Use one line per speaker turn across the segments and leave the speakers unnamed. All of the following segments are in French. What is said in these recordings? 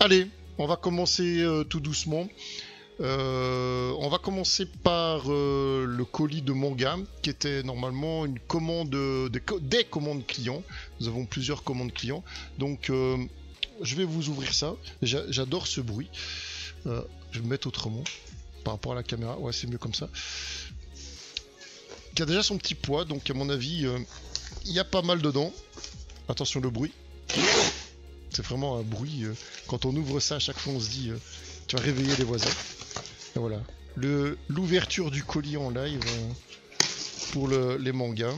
Allez, on va commencer tout doucement. On va commencer par le colis de manga, qui était normalement une commande, des commandes clients. Nous avons plusieurs commandes clients, donc je vais vous ouvrir ça. J'adore ce bruit. Je vais me mettre autrement par rapport à la caméra. Ouais, c'est mieux comme ça. Il y a déjà son petit poids, donc à mon avis, il y a pas mal dedans. Attention le bruit. C'est vraiment un bruit. Quand on ouvre ça, à chaque fois on se dit tu vas réveiller les voisins. Et voilà. L'ouverture du colis en live pour les mangas.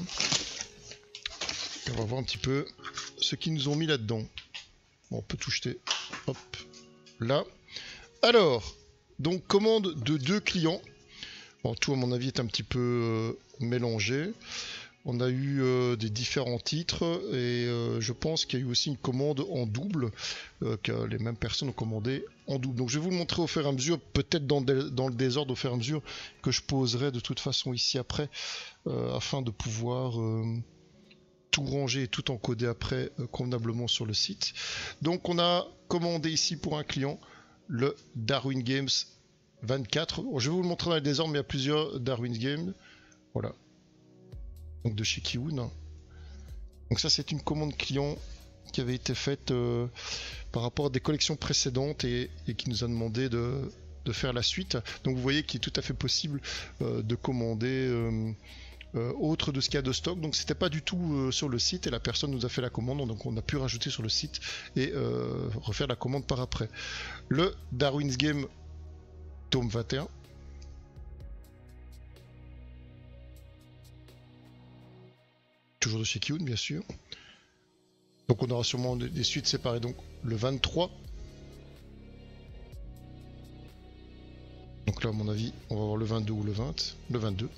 Et on va voir un petit peu ce qu'ils nous ont mis là-dedans. Bon, on peut tout jeter. Hop. Là. Alors, donc commande de 2 clients. Bon, tout à mon avis est un petit peu mélangé. On a eu des différents titres et je pense qu'il y a eu aussi une commande en double, que les mêmes personnes ont commandé en double. Donc je vais vous le montrer au fur et à mesure, peut-être dans le désordre au fur et à mesure, que je poserai de toute façon ici après, afin de pouvoir tout ranger et tout encoder après convenablement sur le site. Donc on a commandé ici pour un client le Darwin Games 24. Bon, je vais vous le montrer dans le désordre, mais il y a plusieurs Darwin Games. Voilà. Donc de chez Kiun. Donc ça c'est une commande client qui avait été faite par rapport à des collections précédentes et qui nous a demandé de faire la suite. Donc vous voyez qu'il est tout à fait possible de commander autre de ce qu'il y a de stock. Donc c'était pas du tout sur le site et la personne nous a fait la commande, donc on a pu rajouter sur le site et refaire la commande par après. Le Darwin's Game tome 21. Toujours de chez Kiun, bien sûr. Donc on aura sûrement des suites séparées. Donc le 23. Donc là, à mon avis, on va avoir le 22 ou le 20. Le 22.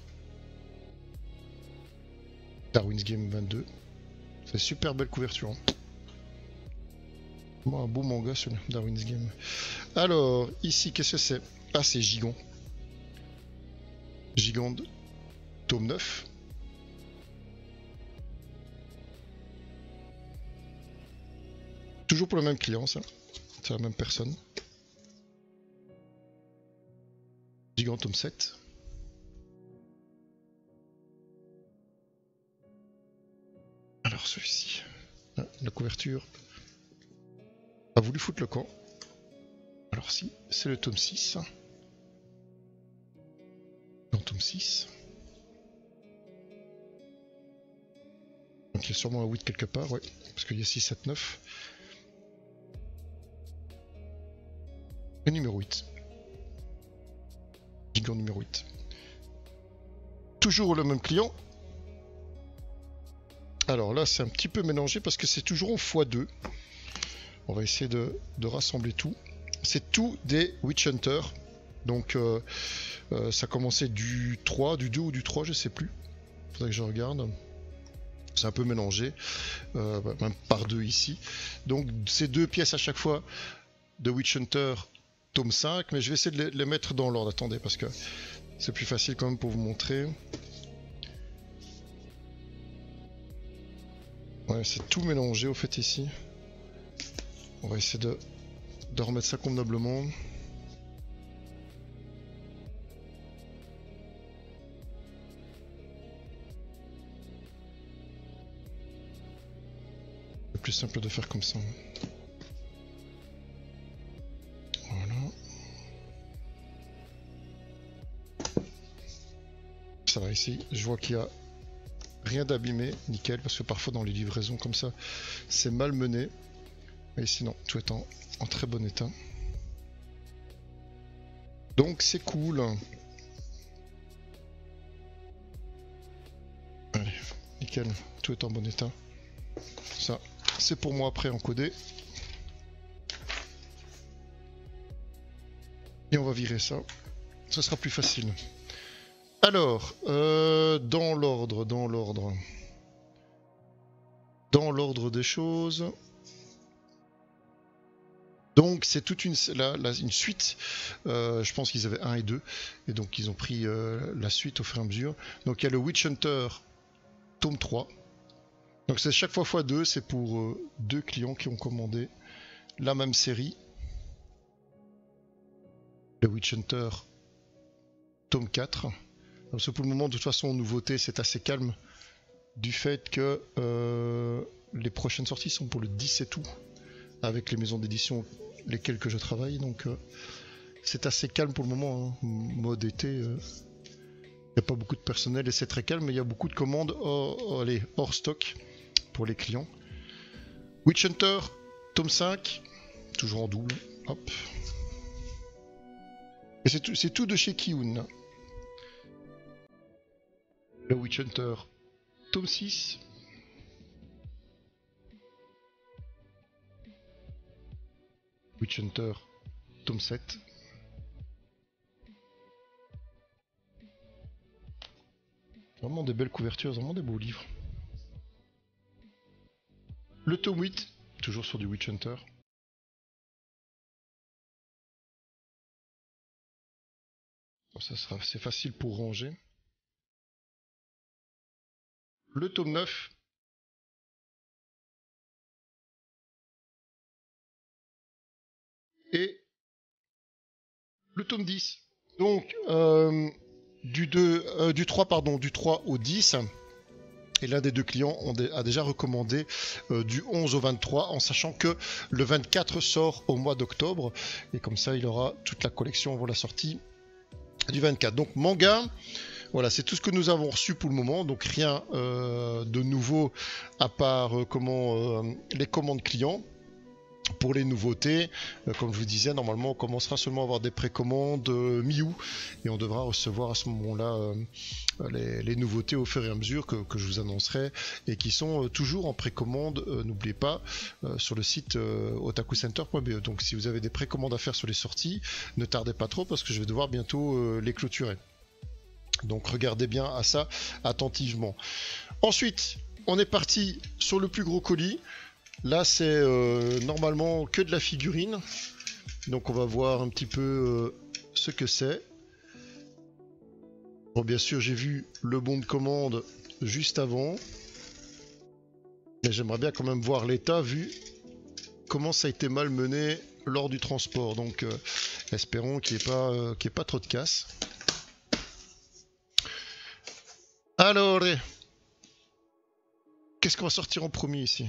Darwin's Game 22. C'est super belle couverture. Hein. Bon, un beau manga sur Darwin's Game. Alors, ici, qu'est-ce que c'est? Ah, c'est Gigant. Gigant, tome 9. Toujours pour le même client, ça. C'est la même personne. Gigant tome 7. Alors celui-ci. Ah, la couverture a voulu foutre le camp. Alors si, c'est le tome 6. Dans tome 6. Donc il y a sûrement un 8 quelque part, ouais. Parce qu'il y a 6, 7, 9. Et numéro 8. Gigant numéro 8. Toujours le même client. Alors là, c'est un petit peu mélangé parce que c'est toujours en x2. On va essayer de rassembler tout. C'est tout des Witch Hunter. Donc ça commençait du 3, du 2 ou du 3, je sais plus. Faudrait que je regarde. C'est un peu mélangé. Même par 2 ici. Donc c'est 2 pièces à chaque fois de Witch Hunter tome 5. Mais je vais essayer de les mettre dans l'ordre. Attendez, parce que c'est plus facile quand même pour vous montrer. Ouais, c'est tout mélangé au fait ici. On va essayer de remettre ça convenablement. C'est plus simple de faire comme ça. Voilà. Ça va ici. Je vois qu'il y a rien d'abîmé, nickel, parce que parfois dans les livraisons comme ça, c'est mal mené. Mais sinon, tout est en très bon état. Donc c'est cool. Allez, nickel, tout est en bon état. Ça, c'est pour moi après encoder. Et on va virer ça. Ce sera plus facile. Alors, dans l'ordre des choses. Donc c'est toute une suite, je pense qu'ils avaient 1 et 2, et donc ils ont pris la suite au fur et à mesure. Donc il y a le Witch Hunter tome 3. Donc c'est chaque fois x2, c'est pour 2 clients qui ont commandé la même série. le Witch Hunter tome 4. Parce que pour le moment, de toute façon, nouveauté, c'est assez calme. Du fait que les prochaines sorties sont pour le 17 août. Avec les maisons d'édition lesquelles que je travaille. Donc c'est assez calme pour le moment. Hein. Mode été, il n'y a pas beaucoup de personnel et c'est très calme. Mais il y a beaucoup de commandes hors stock pour les clients. Witch Hunter, tome 5. Toujours en double. Hop. Et c'est tout de chez Kiun. Le Witch Hunter, tome 6. Witch Hunter, tome 7. Vraiment des belles couvertures, vraiment des beaux livres. Le tome 8, toujours sur du Witch Hunter. Ça sera assez facile pour ranger. Le tome 9. Et le tome 10. Donc, du 3 au 10. Et l'un des deux clients a déjà recommandé du 11 au 23, en sachant que le 24 sort au mois d'octobre. Et comme ça, il aura toute la collection avant la sortie du 24. Donc, manga, voilà, c'est tout ce que nous avons reçu pour le moment. Donc, rien de nouveau à part les commandes clients. Pour les nouveautés, comme je vous disais, normalement on commencera seulement à avoir des précommandes mi-août et on devra recevoir à ce moment-là les nouveautés au fur et à mesure que je vous annoncerai et qui sont toujours en précommande, n'oubliez pas, sur le site otakucenter.be. Donc si vous avez des précommandes à faire sur les sorties, ne tardez pas trop parce que je vais devoir bientôt les clôturer. Donc regardez bien à ça attentivement. Ensuite, on est parti sur le plus gros colis. Là, c'est normalement que de la figurine. Donc, on va voir un petit peu ce que c'est. Bon, bien sûr, j'ai vu le bon de commande juste avant. Mais j'aimerais bien quand même voir l'état, vu comment ça a été malmené lors du transport. Donc, espérons qu'il n'y ait pas trop de casse. Alors, qu'est-ce qu'on va sortir en premier ici ?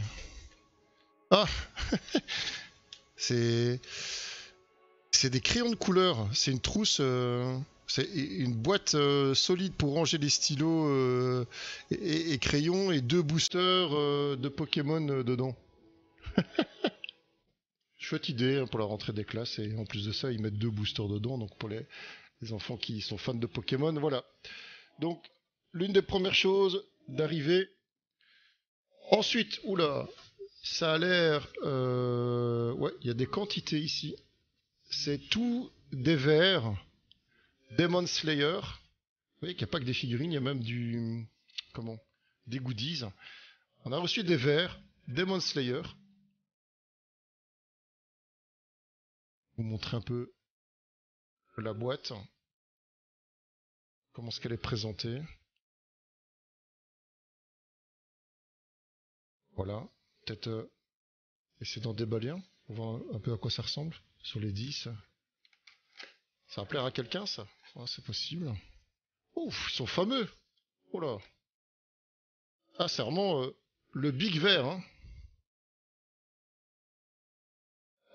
Ah, c'est des crayons de couleur. C'est une trousse, c'est une boîte solide pour ranger les stylos et crayons et 2 boosters de Pokémon dedans. Chouette idée hein, pour la rentrée des classes et en plus de ça ils mettent 2 boosters dedans. Donc pour les enfants qui sont fans de Pokémon, voilà. Donc l'une des premières choses d'arriver. Ensuite, oula. Ça a l'air... ouais, il y a des quantités ici. C'est tout des verres Demon Slayer. Vous voyez qu'il n'y a pas que des figurines, il y a même des goodies. On a reçu des verres Demon Slayer. Je vais vous montrer un peu la boîte. Comment est-ce qu'elle est présentée. Voilà. Peut-être essayer d'en déballer un. On voir un peu à quoi ça ressemble sur les 10. Ça va plaire à quelqu'un ça? Ouais, c'est possible. Ouf, ils sont fameux. Oh là. Ah, c'est vraiment le big vert. Hein.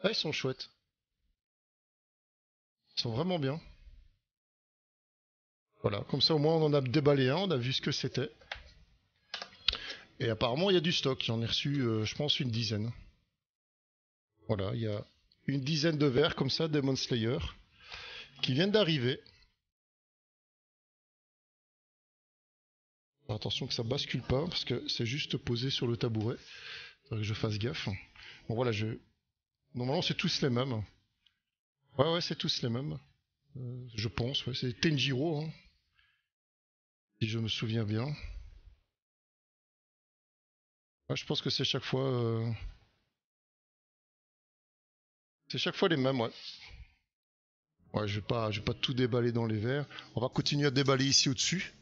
Ah, ils sont chouettes. Ils sont vraiment bien. Voilà, comme ça au moins on en a déballé un, on a vu ce que c'était. Et apparemment il y a du stock, j'en ai reçu je pense une dizaine. Voilà, il y a une dizaine de verres comme ça, Demon Slayer, qui viennent d'arriver. Attention que ça bascule pas, parce que c'est juste posé sur le tabouret. Faudrait que je fasse gaffe. Bon voilà, normalement c'est tous les mêmes. Ouais, c'est tous les mêmes. Je pense, ouais. C'est Tenjiro, hein, si je me souviens bien. Ouais, je pense que c'est chaque fois... C'est chaque fois les mêmes, ouais. Ouais, je vais pas tout déballer dans les verres. On va continuer à déballer ici au-dessus.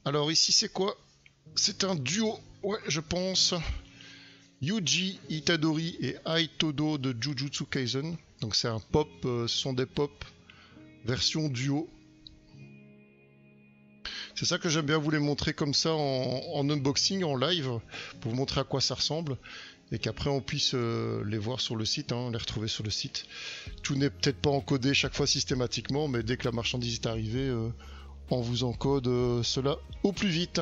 Alors ici c'est quoi? C'est un duo, ouais, je pense. Yuji Itadori et Aitodo de Jujutsu Kaisen. Donc c'est un pop, ce sont des pop version duo. C'est ça que j'aime bien vous les montrer comme ça en unboxing, en live, pour vous montrer à quoi ça ressemble. Et qu'après on puisse les voir sur le site, hein, les retrouver sur le site. Tout n'est peut-être pas encodé chaque fois systématiquement, mais dès que la marchandise est arrivée, on vous encode cela au plus vite.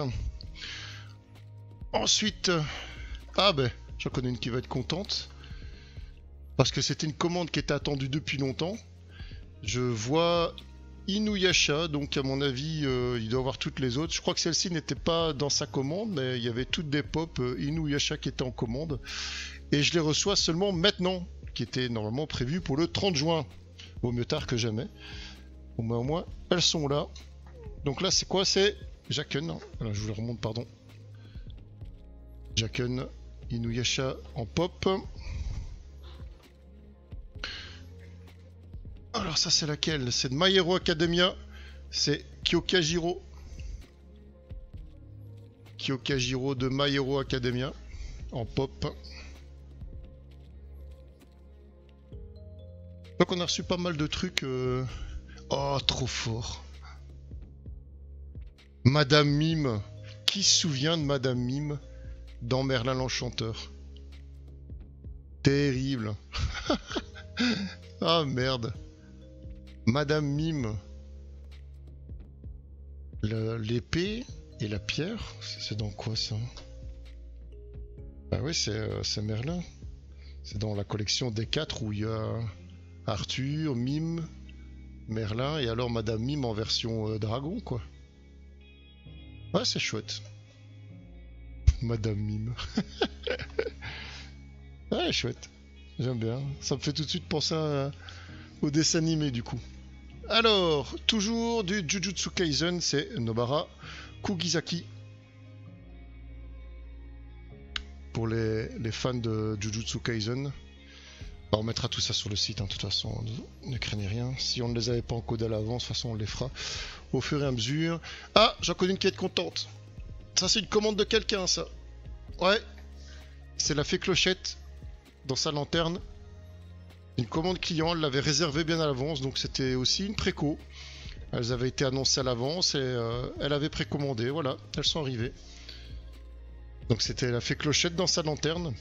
Ensuite, ah ben, j'en connais une qui va être contente. Parce que c'était une commande qui était attendue depuis longtemps. Je vois Inuyasha, donc à mon avis, il doit avoir toutes les autres. Je crois que celle-ci n'était pas dans sa commande, mais il y avait toutes des pop Inuyasha qui étaient en commande. Et je les reçois seulement maintenant, qui était normalement prévu pour le 30 juin. Vaut mieux tard que jamais. Bon, mais au moins, elles sont là. Donc là, c'est quoi? C'est Jaken. Alors, je vous le remonte, pardon. Jaken, Inuyasha en pop. Alors ça c'est laquelle? C'est de My Hero Academia. C'est Kyokajiro. Kyokajiro de My Hero Academia. En pop. Donc on a reçu pas mal de trucs. Oh, trop fort. Madame Mime. Qui se souvient de Madame Mime dans Merlin l'Enchanteur? Terrible. Ah merde. Madame Mime. L'épée et la pierre. C'est dans quoi ça? Ah oui, c'est Merlin. C'est dans la collection des 4 où il y a Arthur, Mime, Merlin et alors Madame Mime en version dragon quoi. Ouais, c'est chouette. Madame Mime. Ouais, chouette. J'aime bien. Ça me fait tout de suite penser au dessin animé du coup. Alors, toujours du Jujutsu Kaisen, c'est Nobara Kugisaki. Pour les fans de Jujutsu Kaisen. On mettra tout ça sur le site, hein, de toute façon, ne craignez rien. Si on ne les avait pas encodés à l'avance, de toute façon on les fera au fur et à mesure. Ah, j'en connais une qui est contente. Ça c'est une commande de quelqu'un ça. Ouais, c'est la fée Clochette dans sa lanterne. Une commande client, elle l'avait réservée bien à l'avance, donc c'était aussi une préco. Elles avaient été annoncées à l'avance et elle avait précommandé, voilà, elles sont arrivées. Donc c'était la fée Clochette dans sa lanterne.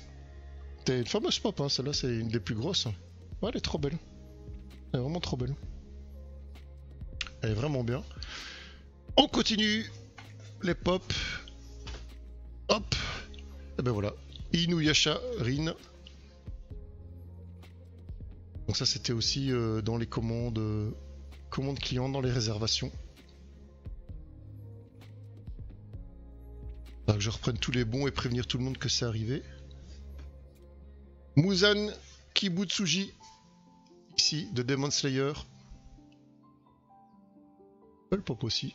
C'était une fameuse pop, hein, celle-là c'est une des plus grosses. Ouais, elle est trop belle. Elle est vraiment trop belle. Elle est vraiment bien. On continue les pop. Hop. Et ben voilà. Inuyasha Rin. Donc ça c'était aussi dans les commandes clients, dans les réservations. Alors que je reprenne tous les bons et prévenir tout le monde que c'est arrivé. Muzan Kibutsuji, ici de Demon Slayer. Le pop aussi.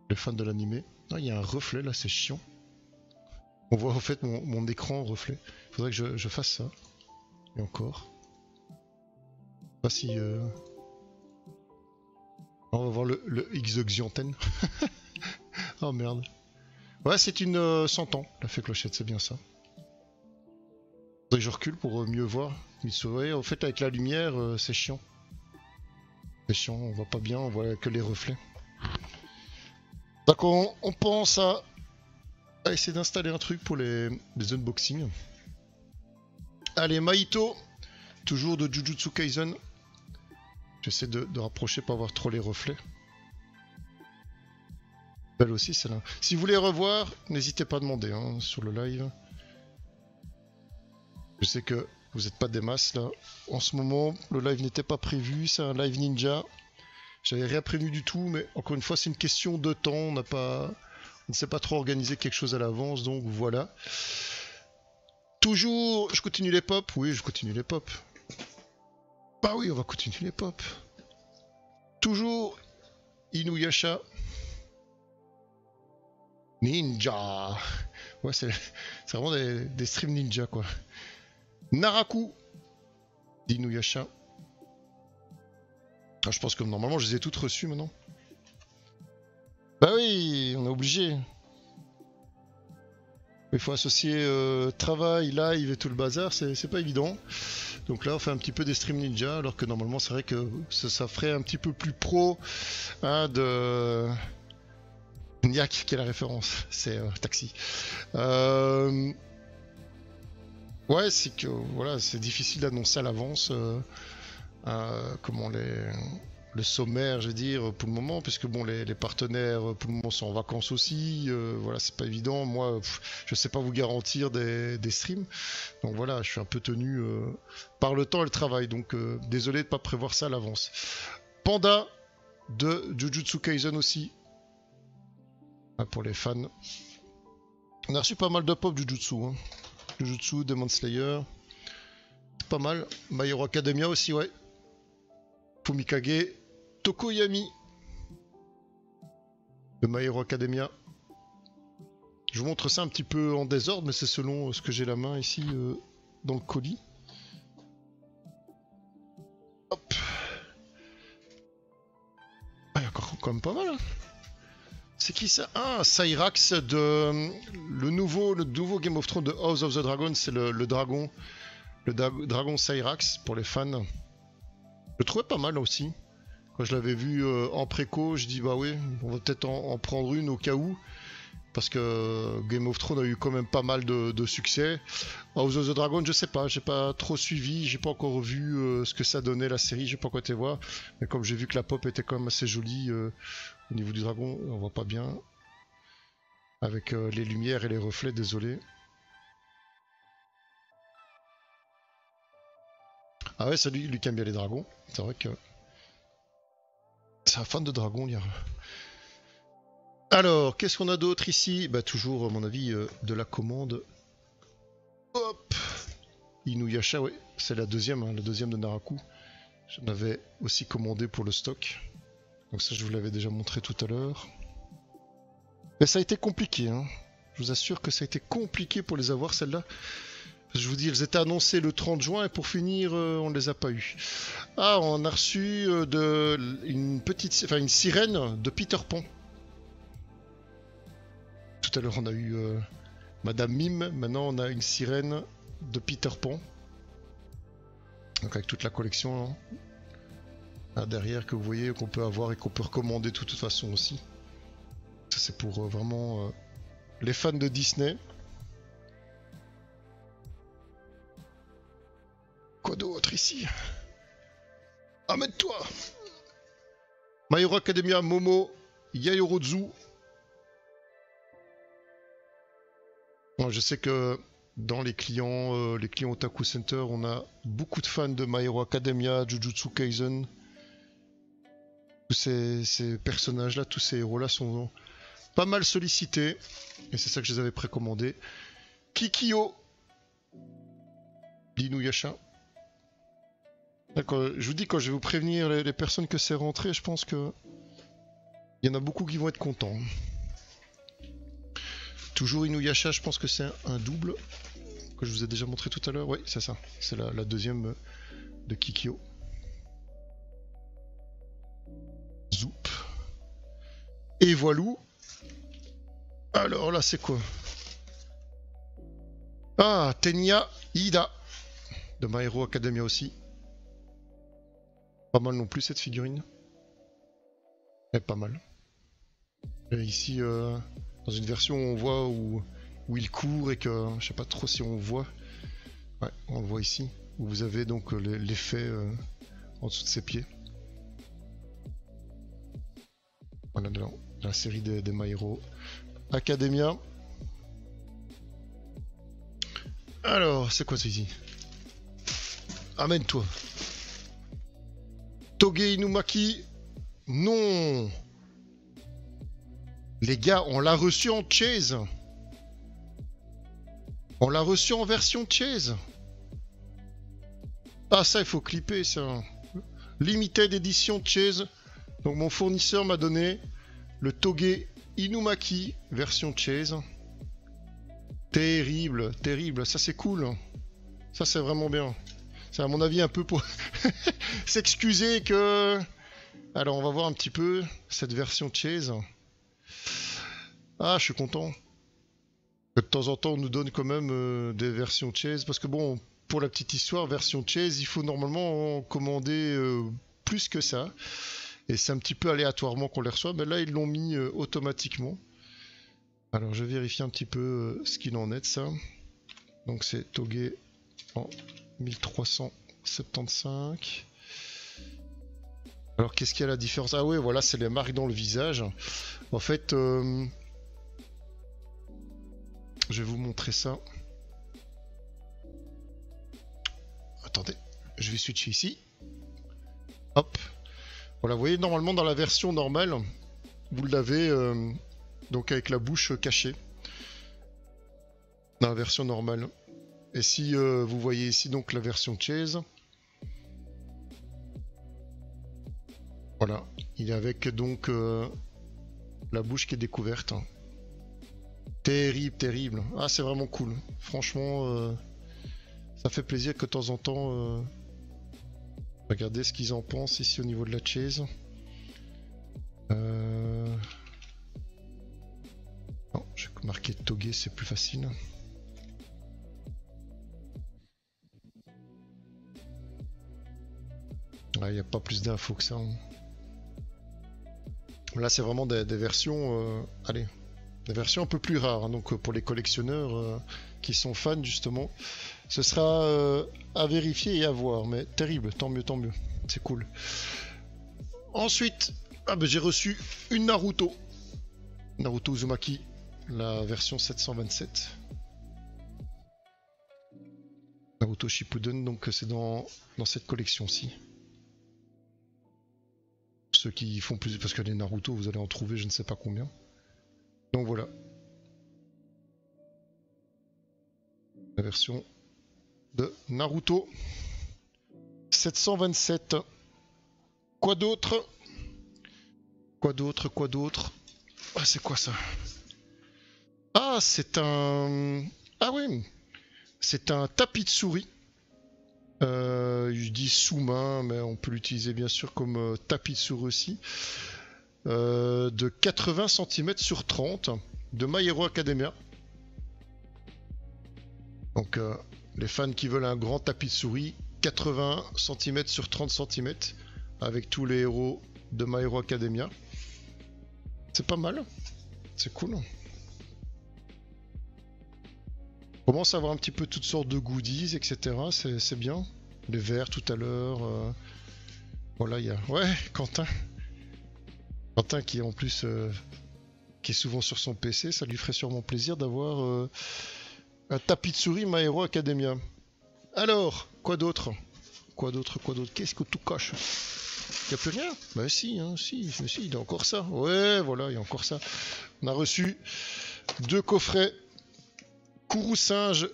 Les fans de l'animé. Ah, il y a un reflet là, c'est chiant. On voit en fait mon écran en reflet. Faudrait que je fasse ça. Et encore. Pas si. On va voir le Xoxiantenne. Oh merde. Ouais, c'est une 100 ans, la fée Clochette, c'est bien ça. Faudrait que je recule pour mieux voir. Mais en fait, avec la lumière, c'est chiant. C'est chiant, on voit pas bien, on voit que les reflets. Donc on pense à essayer d'installer un truc pour les unboxings. Allez, Mahito, toujours de Jujutsu Kaisen. J'essaie de rapprocher, pas voir trop les reflets. Belle aussi celle-là. Si vous voulez revoir, n'hésitez pas à demander hein, sur le live. Je sais que vous n'êtes pas des masses là. En ce moment, le live n'était pas prévu, c'est un live ninja. J'avais rien prévu du tout, mais encore une fois, c'est une question de temps. On ne sait pas trop organiser quelque chose à l'avance, donc voilà. Toujours, je continue les pop. Oui, je continue les pop. Bah oui, on va continuer les pop. Toujours Inuyasha. Ninja. Ouais, c'est vraiment des streams ninja quoi. Naraku d'Inuyasha. Ah, je pense que normalement je les ai toutes reçues maintenant. Bah oui, on est obligé. Il faut associer travail, live et tout le bazar, c'est pas évident. Donc là on fait un petit peu des streams ninja, alors que normalement c'est vrai que ça ferait un petit peu plus pro hein, de... Niak, qui est la référence, c'est Taxi. Ouais, c'est que voilà, c'est difficile d'annoncer à l'avance comment le sommaire, je veux dire, pour le moment, puisque bon, les partenaires pour le moment sont en vacances aussi. Voilà, c'est pas évident. Moi, je sais pas vous garantir des streams, donc voilà, je suis un peu tenu par le temps et le travail. Donc désolé de pas prévoir ça à l'avance. Panda de Jujutsu Kaisen aussi. Pour les fans. On a reçu pas mal de pop Jujutsu. Hein. Jujutsu, Demon Slayer. Pas mal. My Hero Academia aussi, ouais. Fumikage. Tokoyami. De My Hero Academia. Je vous montre ça un petit peu en désordre, mais c'est selon ce que j'ai la main ici dans le colis. Hop. Ah, il y a encore quand même pas mal, hein. C'est qui ça? Ah, Cyrax de le nouveau Game of Thrones de House of the Dragon, c'est le dragon. Dragon Cyrax pour les fans. Je le trouvais pas mal aussi. Quand je l'avais vu en préco, je dis bah oui, on va peut-être en prendre une au cas où. Parce que Game of Thrones a eu quand même pas mal de succès. House of the Dragon, je sais pas, j'ai pas trop suivi, j'ai pas encore vu ce que ça donnait la série, j'ai pas quoi te voir. Mais comme j'ai vu que la pop était quand même assez jolie au niveau du dragon, on voit pas bien. Avec les lumières et les reflets, désolé. Ah ouais, salut, lui qui aime bien les dragons. C'est vrai que... c'est un fan de dragons, lire. Alors, qu'est-ce qu'on a d'autre ici? Bah toujours, à mon avis, de la commande. Hop, Inuyasha, ouais, c'est la deuxième, hein, la deuxième de Naraku. J'en avais aussi commandé pour le stock. Donc ça, je vous l'avais déjà montré tout à l'heure. Mais ça a été compliqué, hein. Je vous assure que ça a été compliqué pour les avoir, celles-là. Je vous dis, elles étaient annoncées le 30 juin et pour finir, on ne les a pas eues. Ah, on a reçu une sirène de Peter Pan. Tout à l'heure, on a eu Madame Mime. Maintenant, on a une sirène de Peter Pan. Donc avec toute la collection hein. Là, derrière que vous voyez qu'on peut avoir et qu'on peut recommander de toute façon aussi. Ça c'est pour vraiment les fans de Disney. Quoi d'autre ici? Amène-toi! My Hero Academia, Momo, Yaoyorozu. Bon, je sais que dans les clients Otaku Center, on a beaucoup de fans de My Hero Academia, Jujutsu Kaisen. Tous ces personnages-là, tous ces héros-là sont pas mal sollicités. Et c'est ça que je les avais précommandés. Kikyo d'Inuyasha. D'accord, je vous dis, quand je vais vous prévenir les personnes que c'est rentré, je pense que il y en a beaucoup qui vont être contents. Toujours Inuyasha, je pense que c'est un double que je vous ai déjà montré tout à l'heure. Oui, c'est ça. C'est la deuxième de Kikyo. Zoup. Et voilà. Alors là, c'est quoi? Ah, Tenya Ida de My Hero Academia aussi. Pas mal non plus cette figurine. Elle est pas mal. Et ici, dans une version où on voit où il court et que je sais pas trop si on voit. Ouais, on le voit ici. Où vous avez donc l'effet en dessous de ses pieds. Voilà, dans la série des My Hero Academia. Alors, c'est quoi ça ici? Amène-toi. Toge Inumaki. Non. Les gars, on l'a reçu en chase. On l'a reçu en version chase. Ah ça, il faut clipper ça. Limited Edition chase. Donc mon fournisseur m'a donné le Toge Inumaki version chase. Terrible, terrible. Ça c'est cool. Ça c'est vraiment bien. C'est à mon avis un peu pour s'excuser que... Alors on va voir un petit peu cette version chase. Ah, je suis content. De temps en temps, on nous donne quand même des versions Chase, parce que bon, pour la petite histoire, version Chase, il faut normalement en commander plus que ça. Et c'est un petit peu aléatoirement qu'on les reçoit, mais là, ils l'ont mis automatiquement. Alors, je vérifie un petit peu ce qu'il en est de ça. Donc, c'est Toge en 1375. Alors, qu'est-ce qu'il y a la différence? Ah ouais, voilà, c'est les marques dans le visage. En fait, je vais vous montrer ça. Attendez, je vais switcher ici. Hop. Voilà, vous voyez, normalement, dans la version normale, vous l'avez donc avec la bouche cachée. Dans la version normale. Et si vous voyez ici donc la version Chase, voilà, il est avec donc la bouche qui est découverte. Terrible, terrible. Ah, c'est vraiment cool. Franchement, ça fait plaisir que de temps en temps, regardez ce qu'ils en pensent ici au niveau de la Chase. Non, je vais marquer Toge, c'est plus facile. Il n'y a pas plus d'infos que ça. Hein. Là, c'est vraiment des versions, allez, des versions un peu plus rares. Hein, donc, pour les collectionneurs qui sont fans, justement, ce sera à vérifier et à voir. Mais terrible, tant mieux, tant mieux. C'est cool. Ensuite, j'ai reçu une Naruto. Naruto Uzumaki, la version 727. Naruto Shippuden, donc c'est dans cette collection-ci. Ceux qui font plus, parce que les Naruto vous allez en trouver je ne sais pas combien. Donc voilà. La version de Naruto 727. Quoi d'autre? Quoi d'autre? Quoi d'autre? Ah, c'est quoi ça? Ah, c'est un... Ah oui, c'est un tapis de souris. Je dis sous-main, mais on peut l'utiliser bien sûr comme tapis de souris aussi. De 80 cm sur 30 de My Hero Academia. Donc les fans qui veulent un grand tapis de souris, 80 cm sur 30 cm avec tous les héros de My Hero Academia. C'est pas mal, c'est cool. On commence à avoir un petit peu toutes sortes de goodies, etc. C'est bien. Les verres tout à l'heure. Voilà, il y a... Ouais, Quentin. Quentin qui est en plus... qui est souvent sur son PC. Ça lui ferait sûrement plaisir d'avoir un tapis de souris My Hero Academia. Alors, quoi d'autre? Quoi d'autre? Quoi d'autre? Qu'est-ce que tout coche? Il n'y a plus rien? Bah si, hein, si, il y a encore ça. Ouais, voilà, il y a encore ça. On a reçu 2 coffrets Kuru-Singe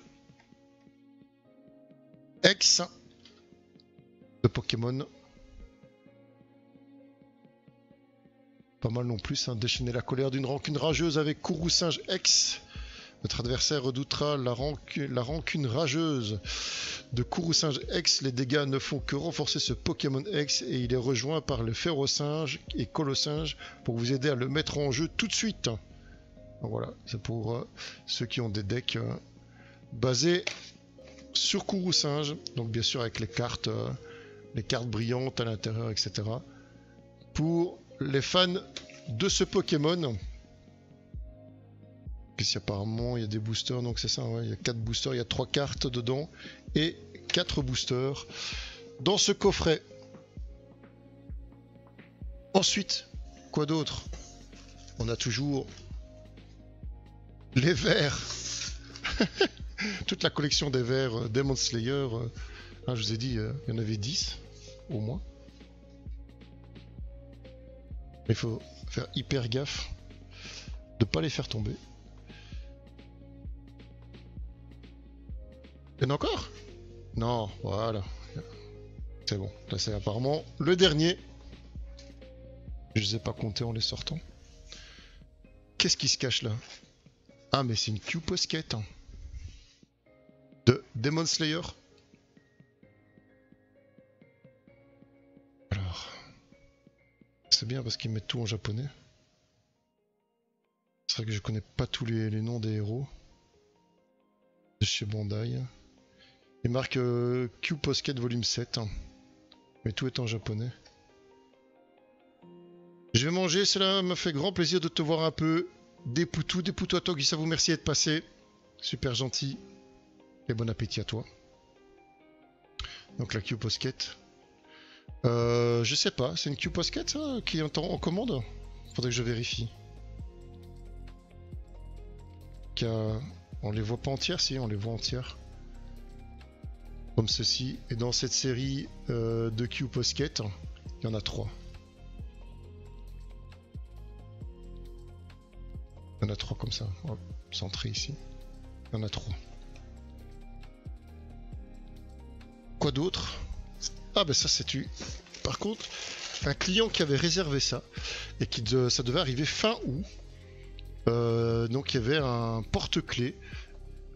X de Pokémon. Pas mal non plus, hein. Déchaîner la colère d'une rancune rageuse avec Kuru-Singe X. Votre adversaire redoutera la rancune rageuse de Kuru-Singe X. Les dégâts ne font que renforcer ce Pokémon X et il est rejoint par le Férosinge et Colosinge pour vous aider à le mettre en jeu tout de suite. Donc voilà, c'est pour ceux qui ont des decks basés sur Kuru-Singe. Donc bien sûr avec les cartes brillantes à l'intérieur, etc. Pour les fans de ce Pokémon. Ici apparemment il y a des boosters, donc c'est ça, ouais, il y a 4 boosters, il y a 3 cartes dedans et 4 boosters dans ce coffret. Ensuite, quoi d'autre? On a toujours les verres. Toute la collection des verres Demon Slayer. Je vous ai dit, il y en avait 10 au moins. Il faut faire hyper gaffe de ne pas les faire tomber. Il y en a encore? Non, voilà. C'est bon. Là, c'est apparemment le dernier. Je ne les ai pas comptés en les sortant. Qu'est-ce qui se cache là? Ah, mais c'est une Q-Posket de Demon Slayer. Alors, c'est bien parce qu'ils mettent tout en japonais. C'est vrai que je connais pas tous les noms des héros. de chez Bandai. Il marque Q Posket volume 7. Mais tout est en japonais. Je vais manger, cela me fait grand plaisir de te voir un peu. Des poutous à toi, Guy, ça vous merci d'être passé. Super gentil. Et bon appétit à toi. Donc la Q Posket. Je sais pas, c'est une Q Posket ça, qui est en commande? Faudrait que je vérifie. On les voit pas entières, si, on les voit entières. Comme ceci. Et dans cette série de Q Posket, il y en a 3. Il y en a 3 comme ça. Hop, centré ici. Il y en a 3. Quoi d'autre? Ah ben ça c'est tu. Par contre, un client qui avait réservé ça et ça devait arriver fin août. Donc il y avait un porte-clés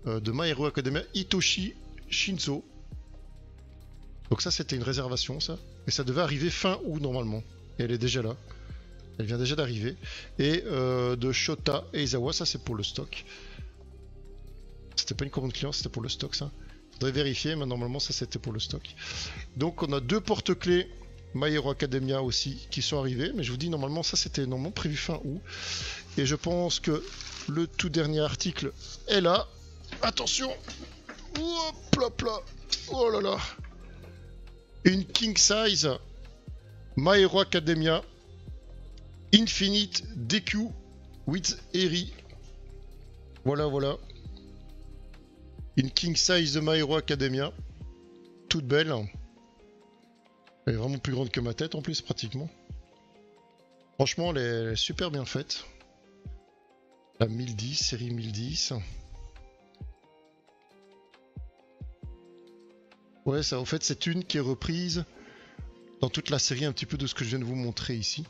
de My Hero Academia Hitoshi Shinzo. Donc ça c'était une réservation ça. Et ça devait arriver fin août normalement. Et elle est déjà là. Elle vient déjà d'arriver. Et de Shota Eizawa, ça c'est pour le stock. C'était pas une commande client, c'était pour le stock ça. Faudrait vérifier, mais normalement ça c'était pour le stock. Donc on a 2 porte-clés My Hero Academia aussi qui sont arrivés. Mais je vous dis normalement ça c'était normalement prévu fin août. Et je pense que le tout dernier article est là. Attention. Hop là là. Oh là là. Une king size My Hero Academia Infinite DQ with Eri. Voilà, voilà. Une king size de My Hero Academia. Toute belle. Elle est vraiment plus grande que ma tête en plus, pratiquement. Franchement, elle est super bien faite. La 1010, série 1010. Ouais, ça, en fait, c'est une qui est reprise dans toute la série, un petit peu de ce que je viens de vous montrer ici.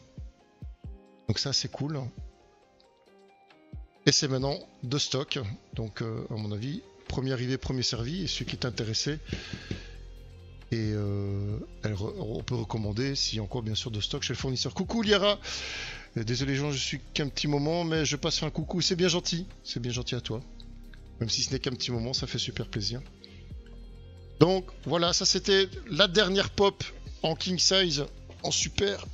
Donc ça, c'est cool. Et c'est maintenant de stock. Donc, à mon avis, premier arrivé, premier servi. Et celui qui est intéressé, et on peut recommander, s'il y a encore bien sûr de stock chez le fournisseur. Coucou Liara. Désolé Jean, je suis qu'un petit moment, mais je passe un coucou. C'est bien gentil à toi. Même si ce n'est qu'un petit moment, ça fait super plaisir. Donc voilà, ça c'était la dernière pop en king size, en super,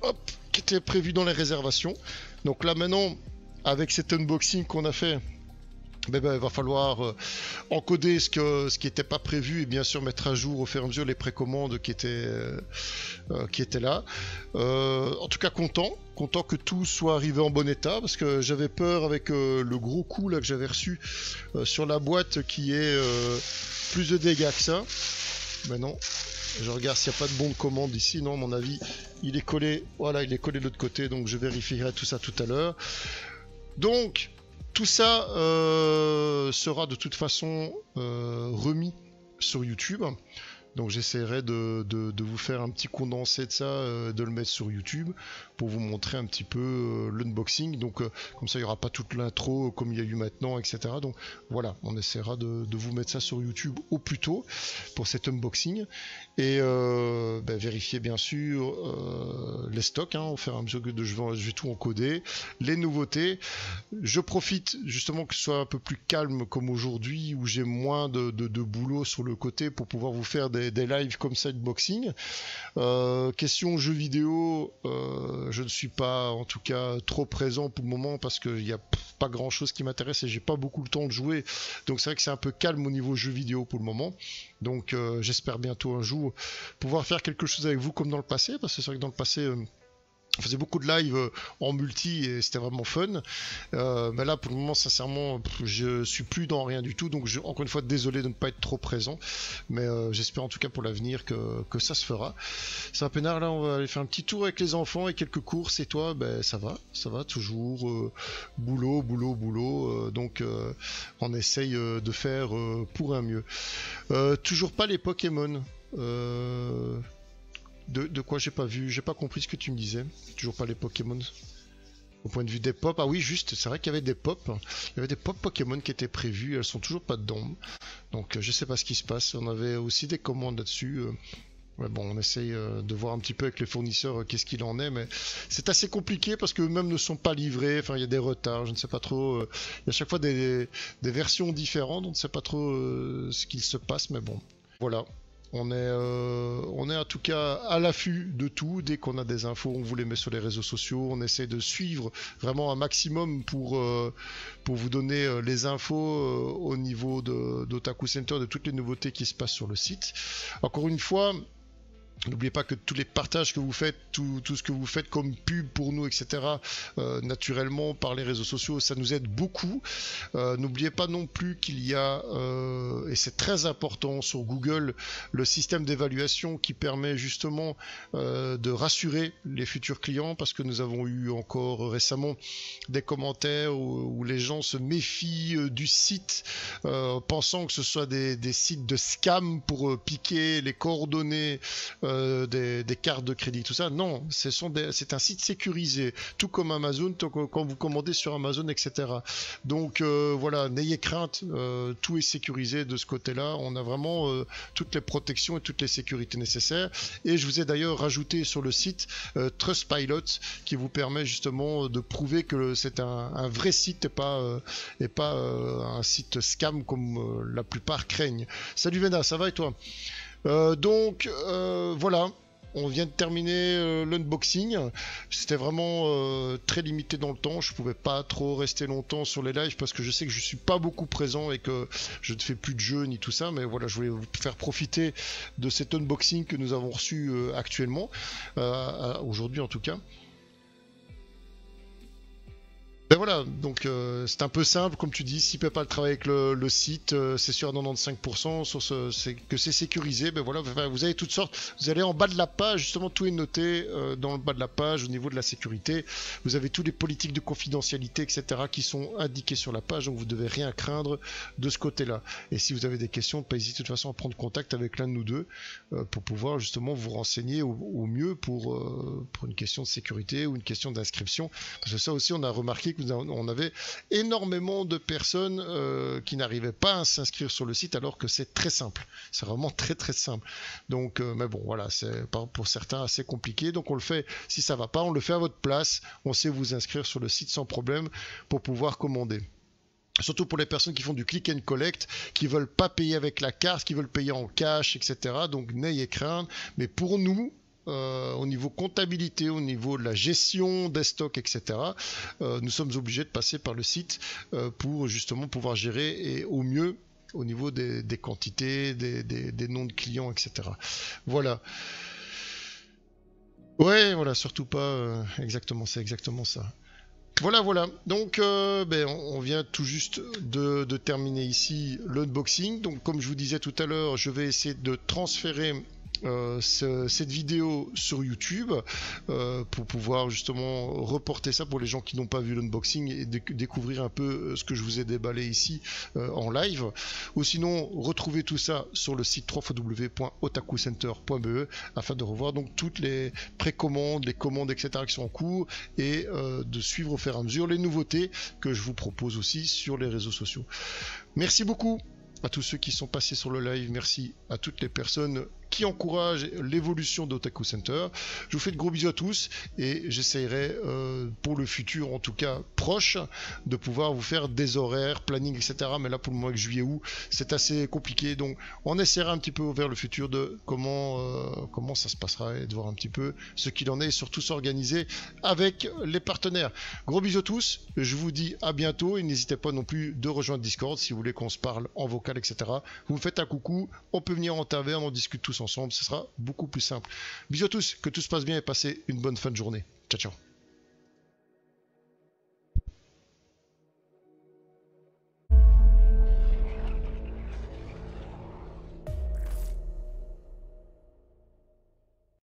hop, qui était prévue dans les réservations. Donc là maintenant, avec cet unboxing qu'on a fait, il va falloir encoder ce qui n'était pas prévu et bien sûr mettre à jour au fur et à mesure les précommandes qui étaient là. En tout cas content que tout soit arrivé en bon état parce que j'avais peur avec le gros coup là que j'avais reçu sur la boîte qui est plus de dégâts que ça. Mais non, je regarde s'il n'y a pas de bon de commande ici. Non, à mon avis, il est collé. Voilà, il est collé de l'autre côté, donc je vérifierai tout ça tout à l'heure. Donc tout ça sera de toute façon remis sur YouTube. Donc j'essaierai de vous faire un petit condensé de ça, de le mettre sur YouTube pour vous montrer un petit peu l'unboxing. Donc comme ça il n'y aura pas toute l'intro comme il y a eu maintenant, etc. Donc voilà, on essaiera de vous mettre ça sur YouTube au plus tôt pour cet unboxing. Et vérifier bien sûr les stocks, au fur et à mesure que je vais tout encoder, les nouveautés. Je profite justement que ce soit un peu plus calme comme aujourd'hui où j'ai moins de boulot sur le côté pour pouvoir vous faire des lives comme ça de boxing. Question jeux vidéo, je ne suis pas en tout cas trop présent pour le moment parce qu'il n'y a pas grand chose qui m'intéresse et j'ai pas beaucoup le temps de jouer. Donc c'est vrai que c'est un peu calme au niveau jeux vidéo pour le moment. Donc j'espère bientôt un jour pouvoir faire quelque chose avec vous comme dans le passé, parce que c'est vrai que dans le passé on faisait beaucoup de live en multi et c'était vraiment fun. Mais là pour le moment sincèrement je suis plus dans rien du tout, donc encore une fois désolé de ne pas être trop présent, mais j'espère en tout cas pour l'avenir que ça se fera. C'est un peinard, là on va aller faire un petit tour avec les enfants et quelques courses. Et toi? Ça va toujours boulot, donc on essaye de faire pour un mieux. Toujours pas les Pokémon. De quoi j'ai pas vu, j'ai pas compris ce que tu me disais. Toujours pas les Pokémon. Au point de vue des pop, ah oui juste, c'est vrai qu'il y avait des pop. Il y avait des pop Pokémon qui étaient prévues, elles sont toujours pas dedans. Donc je sais pas ce qui se passe. On avait aussi des commandes là-dessus. Ouais, bon, on essaye de voir un petit peu avec les fournisseurs qu'est-ce qu'il en est, mais c'est assez compliqué parce que eux-mêmes ne sont pas livrés, enfin il y a des retards, je ne sais pas trop, il y a à chaque fois des versions différentes, on ne sait pas trop ce qu'il se passe, mais bon, voilà. On est en tout cas à l'affût de tout. Dès qu'on a des infos, on vous les met sur les réseaux sociaux. On essaie de suivre vraiment un maximum pour vous donner les infos au niveau d'Otaku Center, de toutes les nouveautés qui se passent sur le site. Encore une fois, n'oubliez pas que tous les partages que vous faites, tout ce que vous faites comme pub pour nous, etc., naturellement par les réseaux sociaux, ça nous aide beaucoup. N'oubliez pas non plus qu'il y a, et c'est très important sur Google, le système d'évaluation qui permet justement de rassurer les futurs clients, parce que nous avons eu encore récemment des commentaires où les gens se méfient du site, pensant que ce soit des sites de scam pour piquer les coordonnées des cartes de crédit, tout ça. Non, c'est un site sécurisé, tout comme Amazon, quand vous commandez sur Amazon, etc. Donc voilà, n'ayez crainte, tout est sécurisé de ce côté-là. On a vraiment toutes les protections et toutes les sécurités nécessaires. Et je vous ai d'ailleurs rajouté sur le site Trustpilot, qui vous permet justement de prouver que c'est un vrai site et pas un site scam comme la plupart craignent. Salut Vena, ça va et toi? Donc voilà, on vient de terminer l'unboxing. C'était vraiment très limité dans le temps. Je pouvais pas trop rester longtemps sur les lives parce que je sais que je suis pas beaucoup présent et que je ne fais plus de jeux ni tout ça. Mais voilà, je voulais vous faire profiter de cet unboxing que nous avons reçu actuellement, aujourd'hui en tout cas. Ben voilà, donc c'est un peu simple, comme tu dis, s'il ne peut pas le travailler avec le site, c'est sûr à 95%, que c'est sécurisé, ben voilà, vous avez toutes sortes, vous allez en bas de la page, justement tout est noté dans le bas de la page au niveau de la sécurité, vous avez toutes les politiques de confidentialité, etc. qui sont indiquées sur la page, donc vous ne devez rien craindre de ce côté-là. Et si vous avez des questions, pas hésiter de toute façon à prendre contact avec l'un de nous deux pour pouvoir justement vous renseigner au mieux pour une question de sécurité ou une question d'inscription, parce que ça aussi on a remarqué que on avait énormément de personnes qui n'arrivaient pas à s'inscrire sur le site alors que c'est très simple. C'est vraiment très très simple. Donc, mais bon, voilà, c'est pour certains assez compliqué. Donc on le fait, si ça va pas, on le fait à votre place. On sait vous inscrire sur le site sans problème pour pouvoir commander. Surtout pour les personnes qui font du click and collect, qui veulent pas payer avec la carte, qui veulent payer en cash, etc. Donc n'ayez crainte. Mais pour nous, au niveau comptabilité, au niveau de la gestion des stocks, etc., nous sommes obligés de passer par le site pour justement pouvoir gérer et au mieux au niveau des quantités, des noms de clients, etc. Voilà. Ouais, voilà, surtout pas exactement, c'est exactement ça. Voilà, voilà. Donc, on vient tout juste de terminer ici l'unboxing. Donc, comme je vous disais tout à l'heure, je vais essayer de transférer cette vidéo sur YouTube pour pouvoir justement reporter ça pour les gens qui n'ont pas vu l'unboxing et découvrir un peu ce que je vous ai déballé ici en live. Ou sinon, retrouvez tout ça sur le site www.otakucenter.be afin de revoir donc toutes les précommandes, les commandes, etc. qui sont en cours et de suivre au fur et à mesure les nouveautés que je vous propose aussi sur les réseaux sociaux. Merci beaucoup à tous ceux qui sont passés sur le live, merci à toutes les personnes qui encouragent l'évolution d'Otaku Center. Je vous fais de gros bisous à tous et j'essaierai pour le futur, en tout cas proche, de pouvoir vous faire des horaires, planning, etc. Mais là pour le mois de juillet-août, c'est assez compliqué. Donc on essaiera un petit peu vers le futur de comment ça se passera et de voir un petit peu ce qu'il en est et surtout s'organiser avec les partenaires. Gros bisous à tous, je vous dis à bientôt et n'hésitez pas non plus de rejoindre Discord si vous voulez qu'on se parle en vocal, etc. Vous me faites un coucou, on peut venir en taverne, on discute tous ensemble, ce sera beaucoup plus simple. Bisous à tous, que tout se passe bien et passez une bonne fin de journée. Ciao, ciao.